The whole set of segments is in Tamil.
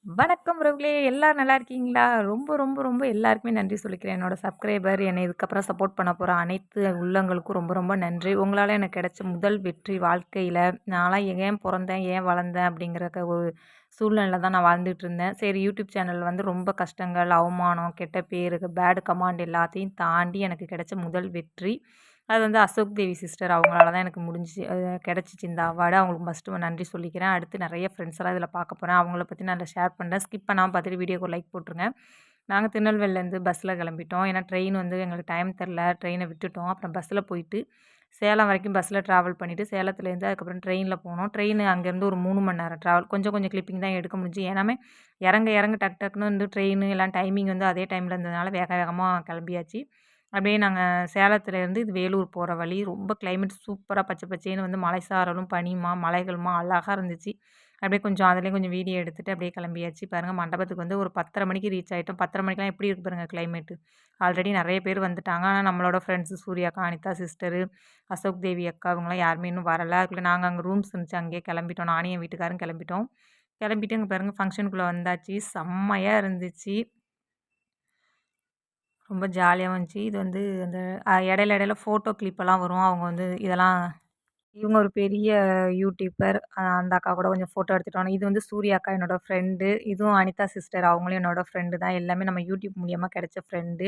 வணக்கம் உறவுகளே! எல்லாரும் நல்லா இருக்கீங்களா? ரொம்ப, ரொம்ப, ரொம்ப எல்லாருக்குமே நன்றி சொல்லிக்கிறேன். என்னோட சப்ஸ்கிரைபர், என்னை இதுக்கப்புறம் சப்போர்ட் பண்ண போற அனைத்து உள்ளங்களுக்கும் ரொம்ப, ரொம்ப நன்றி. உங்களால எனக்கு கிடைச்ச முதல் வெற்றி வாழ்க்கையில, நான்லாம் ஏன் பொறந்தேன்? ஏன் வளர்ந்தேன்? அப்படிங்கிற ஒரு சூழ்நிலையில தான் நான் வாழ்ந்துட்டு இருந்தேன். சரி யூடியூப் சேனல் வந்து ரொம்ப கஷ்டங்கள், அவமானம், கெட்ட பேரு, பேட் கமெண்ட் எல்லாத்தையும் தாண்டி எனக்கு கிடைச்ச முதல் வெற்றி. அது வந்து அசோக் தேவி சிஸ்டர் அவங்களால தான் எனக்கு முடிஞ்சுச்சு. கிடைச்சிச்சு இந்த அவார்டு. அவங்களுக்கு ஃபர்ஸ்ட்டு நன்றி சொல்லிக்கிறேன். அடுத்து நெறைய ஃப்ரெண்ட்ஸ் எல்லாம் இதில பார்க்க போறேன். அவங்கள பத்தி நான் ஷேர் பண்றேன். ஸ்கிப் பண்ணாம பார்த்துட்டு வீடியோக்கு ஒரு லைக் போட்டுருங்க. நாங்க திருநெல்வேலிலேருந்து பஸ்ஸில கிளம்பிட்டோம். ஏன்னா ட்ரெயின் வந்து எங்களுக்கு டைம் தெரில. ட்ரெயின விட்டுட்டோம். அப்புறம் பஸ்ஸில போயிட்டு சேலம் வரைக்கும் பஸ்ஸில ட்ராவல் பண்ணிட்டு, சேலத்துலேருந்து அதுக்கப்புறம் ட்ரெயின்ல போனோம். ட்ரெயின் அங்கேருந்து ஒரு 3 மணி நேரம் ட்ராவல். கொஞ்சம் கொஞ்சம் கிளிப்பிங் தான் எடுக்க முடிஞ்சுச்சு. ஏன்னாமே இறங்க இறங்க டக்கு டக்குன்னு வந்து ட்ரெயின் எல்லாம் டைமிங் வந்து அதே டைமில இருந்ததுனால வேக வேகமா கிளம்பியாச்சு. அப்படியே நாங்க சேலத்துலேருந்து இது வேலூர் போற வழி. ரொம்ப கிளைமேட் சூப்பரா பச்சை பச்சேன்னு வந்து மலை சாரலும், பனியுமா, மலைகளுமா அழகா இருந்துச்சு. அப்படியே கொஞ்சம் அதிலேயும் கொஞ்சம் வீடியோ எடுத்துட்டு அப்படியே கிளம்பியாச்சு. பாருங்க மண்டபத்துக்கு வந்து ஒரு 10:30 மணிக்கு ரீச் ஆயிட்டோம். 10:30 மணிக்கெல்லாம் எப்படி இருக்கு பாருங்க கிளைமேட்டு. ஆல்ரெடி நெறைய பேர் வந்துட்டாங்க. ஆனா நம்மளோட ஃப்ரெண்ட்ஸு சூர்யா அக்கா, அனிதா சிஸ்டரு, அசோக் தேவி அக்கா இவங்கலாம் யாருமே இன்னும் வரல. அதுக்குள்ள நாங்க அங்க ரூம்ஸ் இருந்துச்சு அங்கேயே கிளம்பிட்டோம். நானும் என் வீட்டுக்காரரும் கிளம்பிட்டோம். கிளம்பிட்டு இங்க பாருங்க ஃபங்ஷனுக்குள்ள வந்தாச்சு. செம்மையா இருந்துச்சு. ரொம்ப ஜாலியாவும் இருந்துச்சு. இது வந்து அந்த இடையில இடையில ஃபோட்டோ கிளிப்பெல்லாம் வரும். அவங்க வந்து இதெல்லாம் இவங்க ஒரு பெரிய யூடியூபர். அந்த அக்கா கூட கொஞ்சம் ஃபோட்டோ எடுத்துட்டோம். இது வந்து சூர்யா அக்கா என்னோட ஃப்ரெண்டு. இதுவும் அனிதா சிஸ்டர் அவங்களும் என்னோட ஃப்ரெண்டு தான். எல்லாமே நம்ம யூடியூப் மூலியமா கிடைச்ச ஃப்ரெண்டு.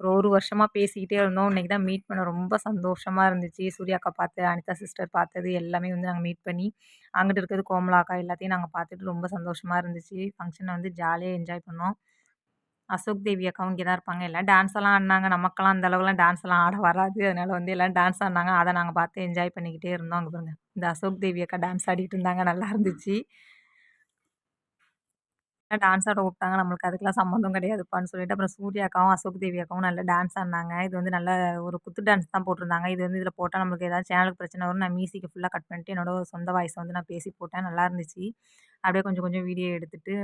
ஒரு 1 வருஷமா பேசிக்கிட்டே இருந்தோம். இன்னைக்கு தான் மீட் பண்ண ரொம்ப சந்தோஷமா இருந்துச்சு. சூர்யா அக்கா பார்த்து, அனிதா சிஸ்டர் பார்த்தது எல்லாமே வந்து நாங்க மீட் பண்ணி, அங்கிட்டு இருக்கிறது கோமலா அக்கா எல்லாத்தையும் நாங்க பார்த்துட்டு ரொம்ப சந்தோஷமா இருந்துச்சு. ஃபங்ஷன வந்து ஜாலியா என்ஜாய் பண்ணோம். அசோக் தேவி அக்காவும் இங்கே தான் இருப்பாங்க. எல்லாம் டான்ஸ் எல்லாம் ஆடுனாங்க. நமக்கெல்லாம் அந்த அளவுலாம் டான்ஸ் எல்லாம் ஆட வராது. அதனால வந்து எல்லாம் டான்ஸ் ஆடுனாங்க. அத நாங்க பார்த்து என்ஜாய் பண்ணிக்கிட்டே இருந்தோம். அங்க பாருங்க. இந்த அசோக் தேவி அக்கா டான்ஸ் ஆடிட்டு இருந்தாங்க. நல்லா இருந்துச்சு. டான்ஸ் ஆட கூப்பிட்டாங்க. நம்மளுக்கு அதுக்கெல்லாம் சம்மந்தம் கிடையாதுப்பான்னு சொல்லிட்டு, அப்புறம் சூர்யா அக்காவும், அசோக் தேவி அக்காவும் நல்லா டான்ஸ் ஆடுனாங்க. இது வந்து நல்ல ஒரு குத்து டான்ஸ் தான் போட்டிருந்தாங்க. இது வந்து இதில போட்டா நம்மளுக்கு ஏதாவது சேனலுக்கு பிரச்சனை வரும்னு நான் மியூசிக்க ஃபுல்லா கட் பண்ணிட்டு, என்னோட சொந்த வாய்ஸ வந்து நான் பேசி போட்டேன். நல்லா இருந்துச்சு. அப்படியே கொஞ்சம் கொஞ்சம் வீடியோ எடுத்துட்டு,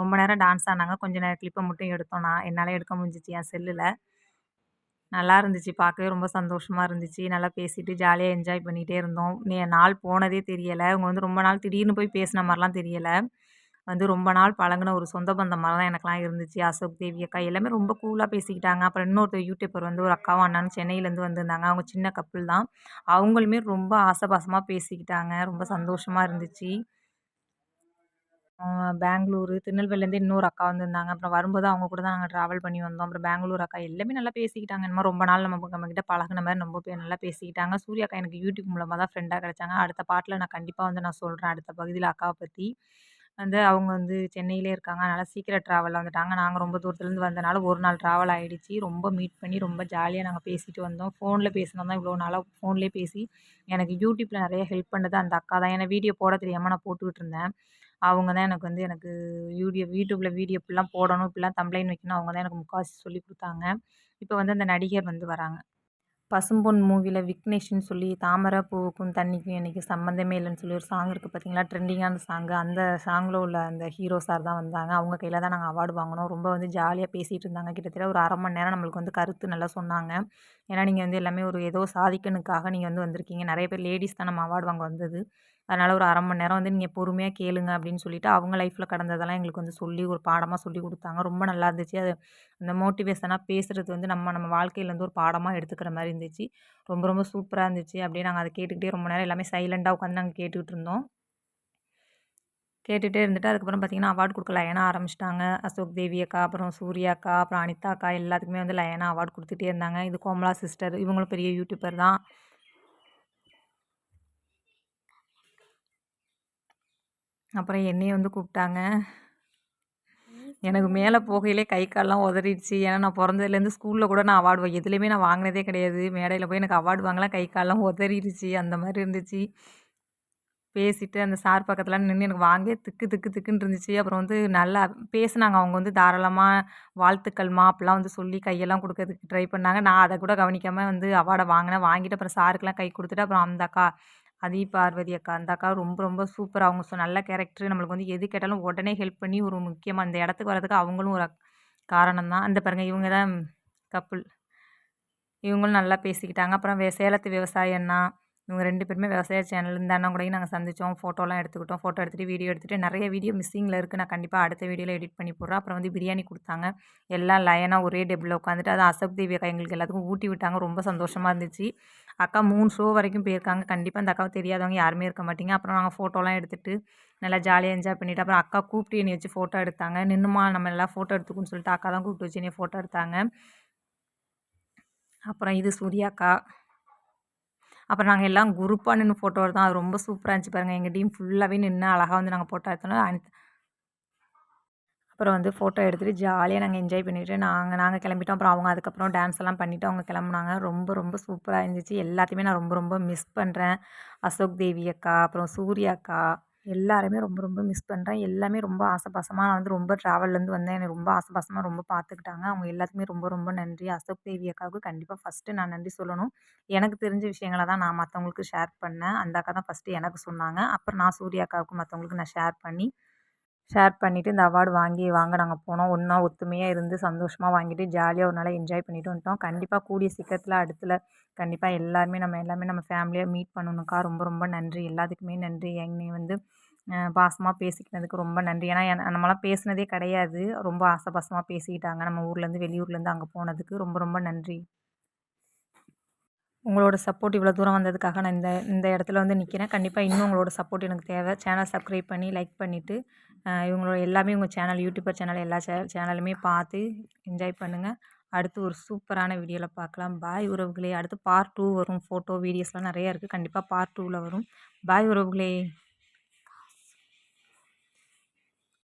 ரொம்ப நேரம் டான்ஸ் ஆடுனாங்க. கொஞ்ச நேரம் கிளிப்ப மட்டும் எடுத்தோம். என்னால எடுக்க முடிஞ்சுச்சு என் செல்லுல. நல்லா இருந்துச்சு. பார்க்கவே ரொம்ப சந்தோஷமா இருந்துச்சு. நல்லா பேசிட்டு ஜாலியா என்ஜாய் பண்ணிட்டே இருந்தோம். நாள் போனதே தெரியல. அவங்க வந்து ரொம்ப நாள் திடீர்னு போய் பேசின மாரிலாம் தெரியல. வந்து ரொம்ப நாள் பழகுன ஒரு சொந்த பந்தம் மாரி தான் எனக்கெல்லாம் இருந்துச்சு. அசோக் தேவி அக்கா எல்லாமே ரொம்ப கூலா பேசிக்கிட்டாங்க. அப்புறம் இன்னொருத்தர் யூடியூபர் வந்து ஒரு அக்காவும், அண்ணனும் சென்னையிலேருந்து வந்திருந்தாங்க. அவங்க சின்ன கப்புள் தான். அவங்களுமே ரொம்ப ஆசபாசமா பேசிக்கிட்டாங்க. ரொம்ப சந்தோஷமா இருந்துச்சு. அ பெங்களூரு, திருநெல்வேலிலேருந்து இன்னொரு அக்கா வந்திருந்தாங்க. அப்புறம் வரும்போது அவங்க கூட தான் நாங்க ட்ராவல் பண்ணி வந்தோம். அப்புறம் பெங்களூர் அக்கா எல்லாமே நல்லா பேசிக்கிட்டாங்க. என்னமோ ரொம்ப நாள் நம்மகிட்ட பழகுன மாரி ரொம்ப நல்லா பேசிக்கிட்டாங்க. சூர்யா அக்கா எனக்கு யூடியூப் மூலமா தான் ஃப்ரெண்டா கிடைச்சாங்க. அடுத்த பார்ட்ல நான் கண்டிப்பா வந்து நான் சொல்றேன். அடுத்த பகுதியில அக்காவ பத்தி. வந்து அவங்க வந்து சென்னையிலே இருக்காங்க. அதனால சீக்கிரம் ட்ராவல்ல வந்துட்டாங்க. நாங்க ரொம்ப தூரத்துலேருந்து வந்தனால 1 நாள் ட்ராவல் ஆயிடுச்சு. ரொம்ப மீட் பண்ணி ரொம்ப ஜாலியா நாங்க பேசிட்டு வந்தோம். ஃபோன்ல பேசினோம் தான் இவ்வளோ நாளா ஃபோன்லேயே பேசி எனக்கு யூடியூப்ல நெறைய ஹெல்ப் பண்ணது அந்த அக்கா தான். ஏன்னா வீடியோ போட தெரியாம நான் போட்டுக்கிட்டு இருந்தேன். அவங்க தான் எனக்கு வந்து எனக்கு யூடியூப்ல வீடியோ இப்படிலாம் போடணும், இப்படிலாம் தம்ப்லைன் வைக்கணும். அவங்க தான் எனக்கு முக்காவாசி சொல்லிக் குடுத்தாங்க. இப்ப வந்து அந்த நடிகர் வந்து வராங்க. பசும்பொன் மூவில விக்னேஷ்ன்னு சொல்லி "தாமர பூவுக்கும் தண்ணிக்கும் என்னைக்கும் சம்மந்தமே இல்லன்னு" சொல்லி ஒரு சாங் இருக்கு பார்த்தீங்களா? ட்ரெண்டிங்கான சாங்கு. அந்த சாங்ல உள்ள அந்த ஹீரோ சார் தான் வந்தாங்க. அவங்க கையில தான் நாங்க அவார்டு வாங்குனோம். ரொம்ப வந்து ஜாலியா பேசிட்டு இருந்தாங்க. கிட்டத்தட்ட ஒரு 1/2 மணி நேரம் நம்மளுக்கு வந்து கருத்து நல்லா சொன்னாங்க. ஏன்னா, நீங்க வந்து எல்லாமே ஒரு ஏதோ சாதிக்கணுக்காக நீங்க வந்து வந்திருக்கீங்க. நெறைய பேர் லேடீஸ் தான் நம்ம அவார்டு வாங்க வந்தது. அதனால ஒரு 1/2 மணி நேரம் வந்து நீங்க பொறுமையா கேளுங்க அப்படின்னு சொல்லிட்டு, அவங்க லைஃப்ல கடந்ததெல்லாம் எங்களுக்கு வந்து சொல்லி ஒரு பாடமா சொல்லிக் குடுத்தாங்க. ரொம்ப நல்லா இருந்துச்சு. அது அந்த மோட்டிவேஷனா பேசுறது வந்து நம்ம நம்ம வாழ்க்கையிலேருந்து ஒரு பாடமா எடுத்துக்கிற மாரி இருந்துச்சு. ரொம்ப ரொம்ப சூப்பரா இருந்துச்சு. அப்படியே நாங்க அத கேட்டுக்கிட்டே ரொம்ப நேரம் எல்லாமே சைலண்டா உட்காந்து நாங்க கேட்டுட்டு இருந்தோம். கேட்டுட்டே இருந்துட்டு அதுக்கப்புறம் பார்த்தீங்கன்னா, அவார்ட் குடுக்க லைனா ஆரம்பிச்சுட்டாங்க. அசோக் தேவி அக்கா, அப்புறம் சூர்யா அக்கா, அப்புறம் அனிதா அக்கா எல்லாத்துக்குமே வந்து லைனா அவார்ட் குடுத்துட்டே இருந்தாங்க. இது கோமலா சிஸ்டர் இவங்களும் பெரிய யூடியூபர் தான். அப்புறம் என்னைய வந்து கூப்ட்டாங்க. எனக்கு மேல போகையிலே கை கால்லாம் உதறிடுச்சு. ஏன்னா நான் பொறந்ததுலேருந்து ஸ்கூல்ல கூட நான் அவார்டு எதுலயுமே நான் வாங்கினதே கிடையாது. மேடையில போய் எனக்கு அவார்டு வாங்கலாம் கை கால்லாம் உதறிடுச்சு. அந்த மாரி இருந்துச்சு. பேசிட்டு அந்த சார் பக்கத்துல நின்னு எனக்கு வாங்கே திக்கு திக்கு திக்குன்னு இருந்துச்சு. அப்புறம் வந்து நல்லா பேசுனாங்க. அவங்க வந்து தாராளமா வாழ்த்துக்கள்மா அப்படிலாம் வந்து சொல்லி கையெல்லாம் குடுக்கறதுக்கு ட்ரை பண்ணாங்க. நான் அத கூட கவனிக்காம வந்து அவார்ட வாங்கினேன். வாங்கிட்டு அப்புறம் சாருக்குலாம் கை குடுத்துட்டு, அப்புறம் அந்த அக்கா பார்வதி அக்கா. அந்த அக்கா ரொம்ப ரொம்ப சூப்பர். அவங்க நல்ல கேரக்டர். நம்மளுக்கு வந்து எது கேட்டாலும் உடனே ஹெல்ப் பண்ணி ஒரு முக்கியமா இந்த இடத்துக்கு வரதுக்கு அவங்களும் ஒரு காரணம் தான். அந்த பாருங்க இவங்க தான் கப்புள். இவங்களும் நல்லா பேசிக்கிட்டாங்க. அப்புறம் சேலத்து விவசாயி அண்ணா, இவங்க 2 பேருமே விவசாய சேனல். இந்த அண்ணன் கூடயும் நாங்க சந்திச்சோம். ஃபோட்டோலாம் எடுத்துக்கிட்டோம். ஃபோட்டோ எடுத்துட்டு, வீடியோ எடுத்துட்டு நெறைய வீடியோ மிஸ்ஸிங்கில இருக்கு. நான் கண்டிப்பா அடுத்த வீடியோல எடிட் பண்ணி போடுறேன். அப்புறம் வந்து பிரியாணி குடுத்தாங்க. எல்லாம் லைனா ஒரே டேபிள்ல உட்காந்துட்டு, அதுவும் அசோக் தேவி அக்கா எங்களுக்கு எல்லாத்துக்கும் ஊட்டி விட்டாங்க. ரொம்ப சந்தோஷமா இருந்துச்சு. அக்கா 3 ஷோ வரைக்கும் போயிருக்காங்க. கண்டிப்பா இந்த அக்காவ தெரியாதவங்க யாருமே இருக்க மாட்டீங்க. அப்புறம் நாங்க ஃபோட்டோலாம் எடுத்துட்டு, நல்லா ஜாலியா என்ஜாய் பண்ணிட்டு, அப்புறம் அக்கா கூப்பிட்டு என்னைய வச்சு ஃபோட்டோ எடுத்தாங்க. "நின்னுமா நம்ம எல்லாம் ஃபோட்டோ எடுத்துக்குவோம்னு" சொல்லிட்டு அக்கா தான் கூப்பிட்டு வச்சு என்னைய ஃபோட்டோ எடுத்தாங்க. அப்புறம் இது சூர்யா அக்கா. அப்புறம் நாங்க எல்லாம் குரூப்பா நின்னு ஃபோட்டோ எடுத்தோம். அது ரொம்ப சூப்பரா இருந்துச்சு பாருங்க. எங்க டீம் ஃபுல்லாவே நின்னு அழகா வந்து நாங்க ஃபோட்டோ எடுத்தோம். அப்புறம் வந்து ஃபோட்டோ எடுத்துட்டு ஜாலியா நாங்க என்ஜாய் பண்ணிட்டு நாங்க நாங்க கிளம்பிட்டோம். அப்புறம் அவங்க அதுக்கப்புறம் டான்ஸ் எல்லாம் பண்ணிட்டு அவங்க கிளம்புனாங்க. ரொம்ப ரொம்ப சூப்பரா இருந்துச்சு. எல்லாத்தையுமே நான் ரொம்ப ரொம்ப மிஸ் பண்றேன். அசோக் தேவி அக்கா, அப்புறம் சூர்யா அக்கா எல்லாரையுமே ரொம்ப ரொம்ப மிஸ் பண்றேன். எல்லாமே ரொம்ப ஆசை பாசமா நான் வந்து ரொம்ப ட்ராவல்லேருந்து வந்தேன். என்னை ரொம்ப ஆசை பாசமா ரொம்ப பார்த்துக்கிட்டாங்க. அவங்க எல்லாத்துக்குமே ரொம்ப ரொம்ப நன்றி. அசோக் தேவி அக்காவுக்கு கண்டிப்பா ஃபர்ஸ்ட்டு நான் நன்றி சொல்லணும். எனக்கு தெரிஞ்ச விஷயங்கள தான் நான் மத்தவங்களுக்கு ஷேர் பண்ணேன். அந்த அக்கா தான் ஃபர்ஸ்ட்டு எனக்கு சொன்னாங்க. அப்புறம் நான் சூர்யா அக்காவுக்கு மத்தவங்களுக்கு நான் ஷேர் பண்ணிட்டு இந்த அவார்டு வாங்க நாங்க போனோம். ஒண்ணா ஒத்துமையா இருந்து சந்தோஷமா வாங்கிட்டு ஜாலியா ஒரு நாள என்ஜாய் பண்ணிட்டு வந்துட்டோம். கண்டிப்பா கூடிய சீக்கிரத்தில அடுத்துல கண்டிப்பா எல்லாருமே நம்ம ஃபேமிலியா மீட் பண்ணணும்க்கா. ரொம்ப ரொம்ப நன்றி. எல்லாத்துக்குமே நன்றி. என்னைய வந்து பாசமா பேசிக்கினதுக்கு ரொம்ப நன்றி. ஏன்னா நம்மலாம் பேசினதே கிடையாது. ரொம்ப பாசமா பேசிக்கிட்டாங்க. நம்ம ஊர்லேருந்து வெளியூர்லேருந்து அங்க போனதுக்கு ரொம்ப ரொம்ப நன்றி. உங்களோட சப்போர்ட் இவ்வளோ தூரம் வந்ததுக்காக நான் இந்த இந்த இடத்துல வந்து நிக்கிறேன். கண்டிப்பா இன்னும் உங்களோட சப்போர்ட் எனக்கு தேவை. சேனல் சப்ஸ்கிரைப் பண்ணி, லைக் பண்ணிட்டு, இவங்களோட எல்லாமே உங்க சேனல் யூடியூபர் சேனல் எல்லா சேனலுமே பார்த்து என்ஜாய் பண்ணுங்க. அடுத்து ஒரு சூப்பரான வீடியோல பார்க்கலாம். பாய் உறவுகளே! அடுத்து பார்ட் 2 வரும். ஃபோட்டோ, வீடியோஸ்லாம் நெறைய இருக்கு. கண்டிப்பா பார்ட் 2ல வரும். பாய் உறவுகளே!